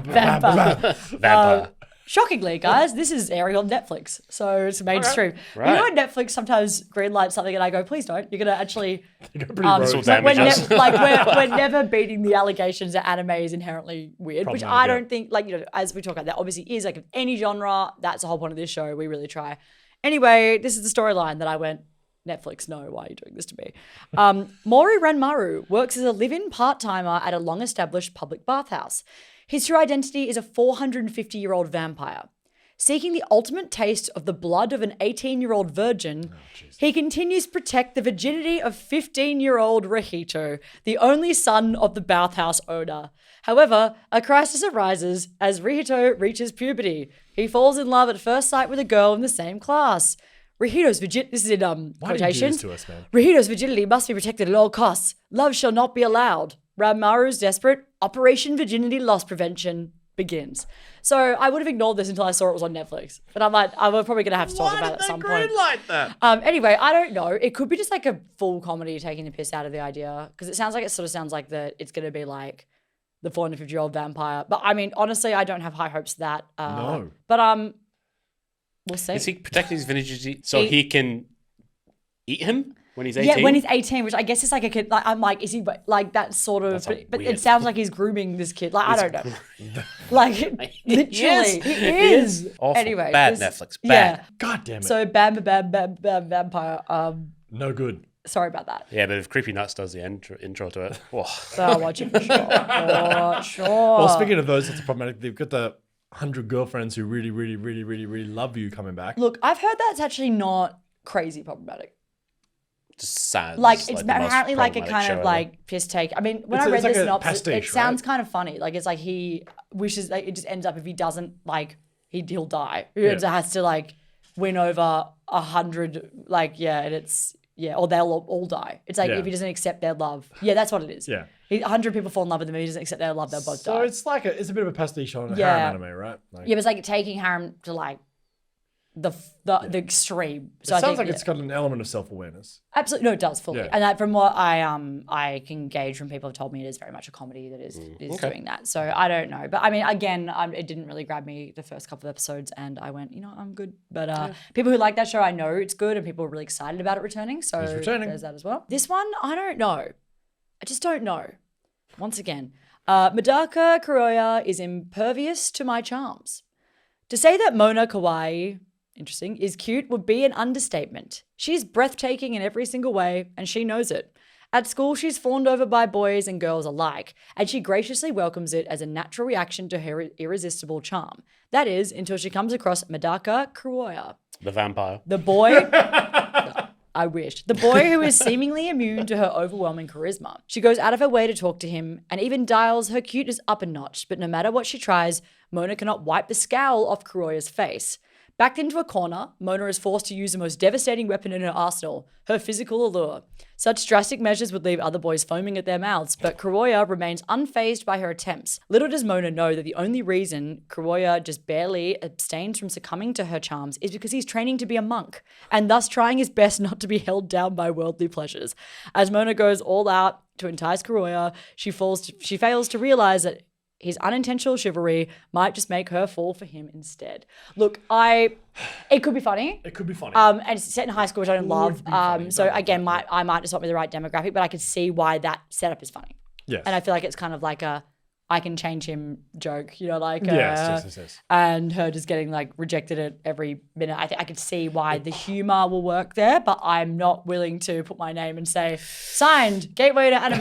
Vampire. Shockingly, guys, this is airing on Netflix, so it's mainstream. Right. You know when Netflix sometimes greenlights something and I go, please don't. You're gonna actually. Pretty rogue. This will Like we're, damage us. we're never beating the allegations that anime is inherently weird, which I don't think, like, you know, as we talk about, that obviously is like any genre. That's the whole point of this show. We really try. Anyway, this is the storyline that I went, Netflix, no, why are you doing this to me? Mori Ranmaru works as a live-in part-timer at a long-established public bathhouse. His true identity is a 450-year-old vampire. Seeking the ultimate taste of the blood of an 18-year-old virgin, he continues to protect the virginity of 15-year-old Rahito, the only son of the bathhouse owner. However, a crisis arises as Rahito reaches puberty. He falls in love at first sight with a girl in the same class. Rahito's virginity, this is in Why do you do quotations. this to us, man? Rahito's virginity must be protected at all costs. Love shall not be allowed. Ranmaru's desperate Operation Virginity Loss Prevention begins. So I would have ignored this until I saw it was on Netflix. But I'm like, we're probably going to have to talk about it at some point. Like that? Anyway, I don't know. It could be just like a full comedy taking the piss out of the idea. Because it sort of sounds like that it's going to be like the 450-year-old vampire. But I mean, honestly, I don't have high hopes of that. No. But we'll see. Is he protecting his virginity so he can eat him when he's 18? Yeah, when he's 18, which I guess is like a kid. Like, I'm like, is he like that sort of? That's But weird. it sounds like he's grooming this kid. Like, I don't know. Like, literally, he is. Awful. Anyway, Bad this- Netflix. Bad. Yeah. God damn it. So bam, vampire. No good. Sorry about that. Yeah, but if Creepy Nuts does the intro to it, oh. So I'll watch it for sure. For sure. Well, speaking of those, it's problematic. They've got the 100 girlfriends who really, really, really, really, really love you coming back. Look, I've heard that's actually not crazy problematic. Just sad. Like it's the most apparently like a problematic kind show of ever. like piss take. I mean, when It's I read like the a synopsis, pastiche, it sounds right? kind of funny. Like it's like he wishes, like it just ends up if he doesn't, like he'll die. He has to like win over 100, like and it's or they'll all die. It's like if he doesn't accept their love, that's what it is. Yeah. 100 people fall in love with him. If he doesn't accept their love, they'll both So die. it's like it's a bit of a pastiche on Yeah. harem anime, right? Like, Yeah, but it's like taking harem to like the extreme. it So I sounds think, like it's got an element of self-awareness. absolutely, no, it does fully. Yeah. And that, from what I can gauge from people who told me, it is very much a comedy that is doing that. So I don't know, but I mean, again, it didn't really grab me the first couple of episodes, and I went, I'm good. But people who like that show, I know it's good, and people are really excited about it returning. So there's that as well. This one, I don't know. I just don't know. Once again, Medaka Kuroya is impervious to my charms. To say that Mona Kawaii, interesting, is cute would be an understatement. She's breathtaking in every single way, and she knows it. At school, she's fawned over by boys and girls alike, and she graciously welcomes it as a natural reaction to her irresistible charm. That is, until she comes across Medaka Kuroya, The vampire. the boy... I wish. The boy who is seemingly immune to her overwhelming charisma. She goes out of her way to talk to him and even dials her cuteness up a notch, but no matter what she tries, Mona cannot wipe the scowl off Kuroya's face. Backed into a corner, Mona is forced to use the most devastating weapon in her arsenal, her physical allure. Such drastic measures would leave other boys foaming at their mouths, but Kuroya remains unfazed by her attempts. Little does Mona know that the only reason Kuroya just barely abstains from succumbing to her charms is because he's training to be a monk, and thus trying his best not to be held down by worldly pleasures. As Mona goes all out to entice Kuroya, she fails to realize that his unintentional chivalry might just make her fall for him instead. Look, it could be funny. It could be funny. And it's set in high school, which I don't love. be funny, So don't again, I might just not be the right demographic, but I could see why that setup is funny. Yes. And I feel like it's kind of like I can change him joke, you know, like Yes. and her just getting like rejected at every minute. I could see why the humor will work there, but I'm not willing to put my name and say signed gateway to anime.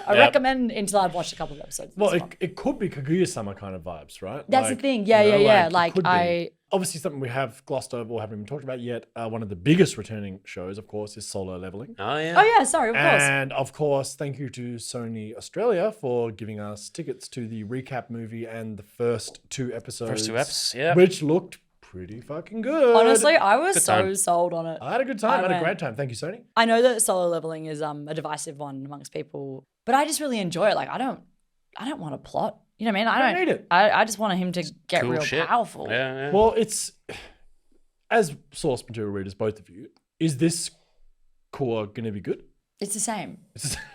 I recommend until I've watched a couple of episodes. Well, it could be Kaguya-sama kind of vibes, right? That's the thing. Yeah. Like it could be. Obviously, something we have glossed over or haven't even talked about yet. One of the biggest returning shows, of course, is Solo Leveling. Oh yeah. Oh yeah, sorry, of course. And of course, thank you to Sony Australia for giving us tickets to the recap movie and the first 2 episodes. First 2 eps, yeah. Which looked pretty fucking good. Honestly, I was Good so time. sold on it. I had a good time. I had a went. great time. Thank you, Sony. I know that Solo Leveling is a divisive one amongst people, but I just really enjoy it. Like I don't want a plot. You know what I mean? I don't need it. I just want him to get Cool real shit. powerful. Yeah. Well, it's as source material readers, both of you. Is this core going to be good? It's the same.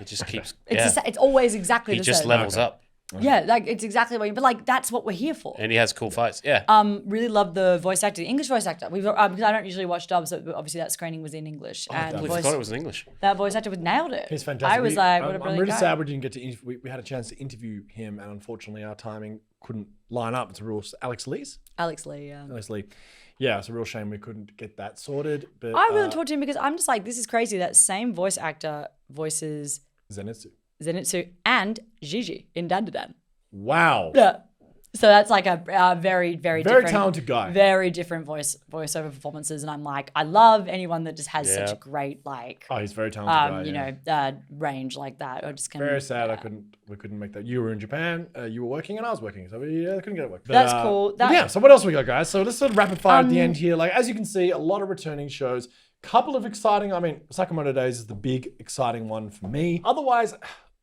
It just keeps. It's always exactly He the just same. levels up, Yeah, like it's exactly what. But like that's what we're here for. and he has cool fights. Yeah. Really love the voice actor, the English voice actor. We've because I don't usually watch dubs, so obviously that screening was in English, and we voice, forgot it was in English. that voice actor was nailed it. He's fantastic. I was like, what a I'm brilliant really guy. sad we didn't get to. We had a chance to interview him, and unfortunately, our timing couldn't line up. It's a real Alex Lee's. Alex Lee. Yeah. Alex Lee. Yeah, it's a real shame we couldn't get that sorted. But I really talked to him because I'm just like, this is crazy. That same voice actor voices Zenitsu. Zenitsu and Gigi in Dandadan. Wow. Yeah. So that's like a very, very different, talented guy. Very different voiceover performances, and I'm like, I love anyone that just has such a great like, Oh, he's a very talented guy. range like that. I just can. Very sad we couldn't make that. You were in Japan, you were working, and I was working, so we couldn't get it work. But, That's cool. yeah. So what else we got, guys? So let's sort of rapid fire at the end here. Like as you can see, a lot of returning shows. Couple of exciting. I mean, Sakamoto Days is the big exciting one for me. Otherwise,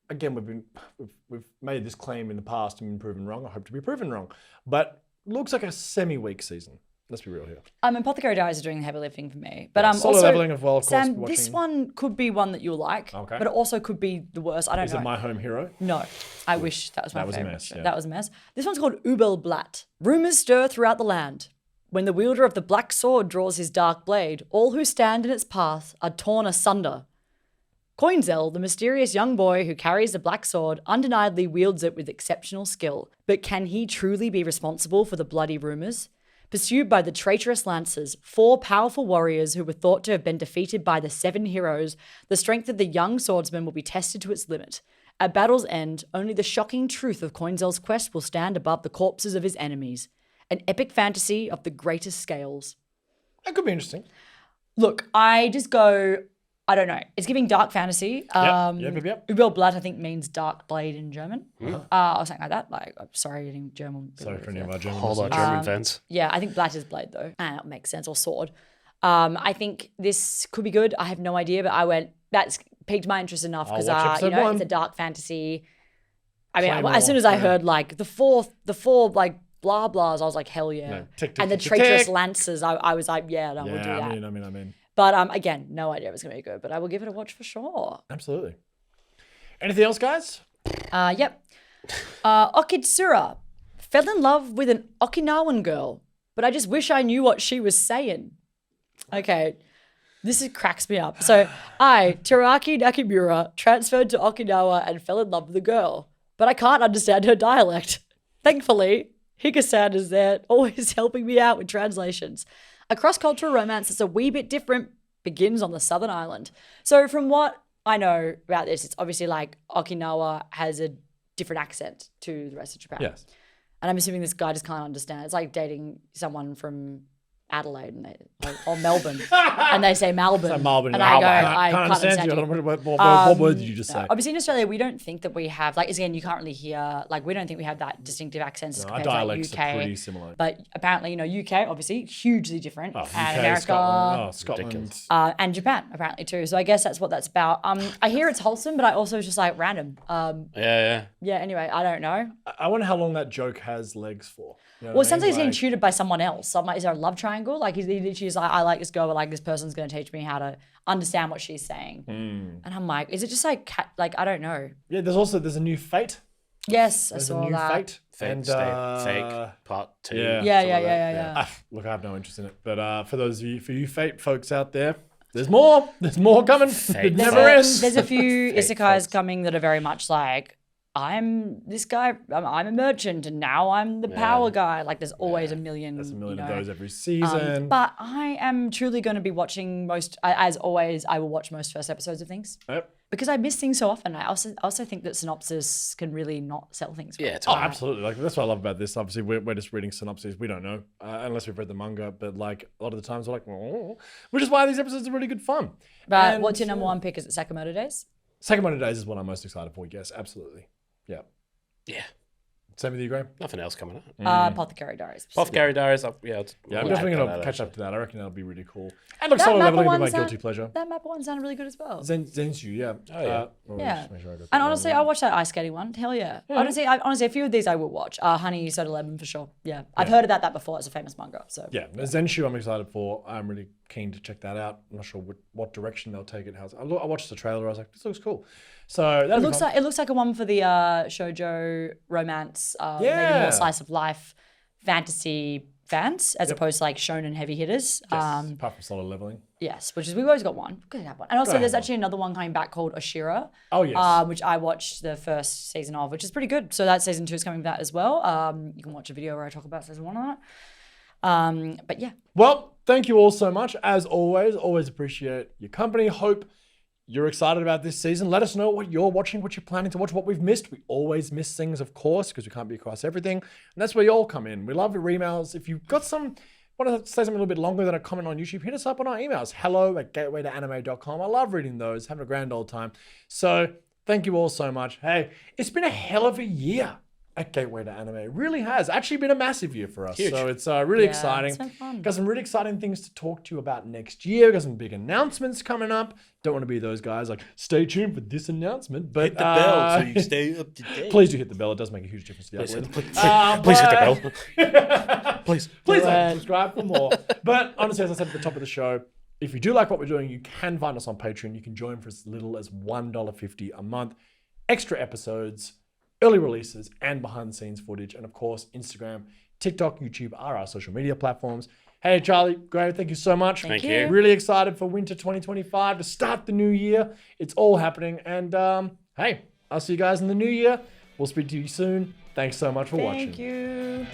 again, we've made this claim in the past and been proven wrong. I hope to be proven wrong, but looks like a semi-weak season. Let's be real here. Apothecary Diaries are doing the heavy lifting for me, but Solo also Leveling as well. Of course, Sam, this one could be one that you'll like, Okay. but it also could be the worst. I don't Is know. it My Home Hero? No, I wish that was my That was a favorite. mess, yeah. That was a mess. This one's called Ubel Blatt. Rumors stir throughout the land. When the wielder of the black sword draws his dark blade, all who stand in its path are torn asunder. Coinzel, the mysterious young boy who carries the black sword, undeniably wields it with exceptional skill. But can he truly be responsible for the bloody rumors? Pursued by the traitorous Lancers, 4 powerful warriors who were thought to have been defeated by the 7 heroes, the strength of the young swordsman will be tested to its limit. At battle's end, only the shocking truth of Coinzel's quest will stand above the corpses of his enemies. An epic fantasy of the greatest scales. That could be interesting. Look, I just go, I don't know. It's giving dark fantasy. Yep. Ubel Blatt, I think, means dark blade in German. Or something like that. Like, I'm sorry, any German. Sorry for any of our German Hold on, listeners. German fans. Yeah, I think Blatt is blade though. That makes sense. Or sword. I think this could be good. I have no idea, but that's piqued my interest enough because watch episode 1. it's a dark fantasy. I mean, Claymore, as soon as I yeah. heard like the four like blah blahs, I was like, hell yeah. No, tick, tick, and the tick, tick, traitorous tick. Lancers, I was like, yeah, no, we'll do that. I mean. But again, no idea if it's gonna be good, but I will give it a watch for sure. Absolutely. Anything else, guys? Yep. Okitsura fell in love with an Okinawan girl, but I just wish I knew what she was saying. Okay. Cracks me up. So I, Teraki Nakimura, transferred to Okinawa and fell in love with a girl, but I can't understand her dialect. Thankfully, Hikasan is there, always helping me out with translations. A cross-cultural romance that's a wee bit different begins on the southern island. So from what I know about this, it's obviously like Okinawa has a different accent to the rest of Japan. Yes. And I'm assuming this guy just can't understand. It's like dating someone from Adelaide or Melbourne, and they say Melbourne. So Melbourne, and I go, I can't understand you. What word did you just say? Obviously in Australia, we don't think that we have, like, again, you can't really hear, like, we don't think we have that distinctive accents Our compared to like dialects UK. are pretty similar. But apparently, UK, obviously, hugely different. UK, and America, Scotland. Ridiculous. and Japan, apparently, too. So I guess that's what that's about. I hear it's wholesome, but I also just like random. Yeah. Yeah, anyway, I don't know. I wonder how long that joke has legs for. You know Well, it what I sounds like mean? he's getting tutored by someone else. So I'm like, is there a love triangle? Like, she's like, I like this girl, but like this person's going to teach me how to understand what she's saying. And I'm like, is it just like, I don't know. Yeah, there's a new Fate. Yes, There's I a saw new that. Fate. Fake, And, fake, part 2. yeah. Yeah. Look, I have no interest in it. But for you Fate folks out there, there's more. There's more coming. It never ends. There's a few Fake isekais folks. coming that are very much like I'm this guy, I'm a merchant, and now I'm the power guy. Like, there's always a million. There's a million of those every season. But I am truly going to be watching most, as always, I will watch most first episodes of things. Yep. Because I miss things so often. I also think that synopsis can really not sell things. Yeah, Oh, absolutely. Like, that's what I love about this. Obviously, we're just reading synopses. We don't know unless we've read the manga. But like a lot of the times, we're like, oh. Which is why these episodes are really good fun. But And, what's your number one pick? Is it Sakamoto Days? Sakamoto Days is what I'm most excited for. Yes, absolutely. Yeah. Yeah. Same with you, Graeme? Nothing else coming up. Apothecary Diaries. Apothecary Diaries. I'm definitely going to catch up to that. I reckon that'll be really cool. And look, solo leveling will be my guilty pleasure. That map one sounded really good as well. Zenshu, yeah. Oh, yeah. Yeah. And honestly, I'll watch that ice skating one. Hell yeah. Honestly, a few of these I will watch. Honey Soda Lemon for sure. Yeah. I've heard of that before. It's a famous manga. So yeah, Zenshu I'm excited for. I'm really keen to check that out. I'm not sure what direction they'll take it. I watched the trailer. I was like, this looks cool. So it looks like a one for the shoujo romance, maybe more slice of life fantasy fans as opposed to like shonen heavy hitters. Yes, apart from solo leveling. Yes, which is we've always got one. Good to have one. And also there's actually another one coming back called Oshira. Oh yes. Which I watched the first season of, which is pretty good. So that season 2 is coming back as well. You can watch a video where I talk about season 1 of that. But yeah. Well, thank you all so much. As always appreciate your company. Hope you're excited about this season. Let us know what you're watching, what you're planning to watch, what we've missed. We always miss things, of course, because we can't be across everything. And that's where you all come in. We love your emails. If you've got want to say something a little bit longer than a comment on YouTube, hit us up on our emails. hello@gatewaytoanime.com. I love reading those. Having a grand old time. So thank you all so much. Hey, it's been a hell of a year at Gateway to Anime. It really has actually been a massive year for us. Huge. So it's really exciting. It's been fun. Got some really exciting things to talk to you about next year. Got some big announcements coming up. Don't want to be those guys like, stay tuned for this announcement. But Hit the bell so you stay up to date. please do hit the bell. It does make a huge difference to the algorithm. Please hit the bell. Please. Please subscribe for more. But honestly, as I said at the top of the show, if you do like what we're doing, you can find us on Patreon. You can join for as little as $1.50 a month. Extra episodes, early releases, and behind-the-scenes footage. And of course, Instagram, TikTok, YouTube are our social media platforms. Hey, Charlie, Graeme, thank you so much. Thank you. Really excited for winter 2025 to start the new year. It's all happening. And hey, I'll see you guys in the new year. We'll speak to you soon. Thanks so much for watching. Thank you.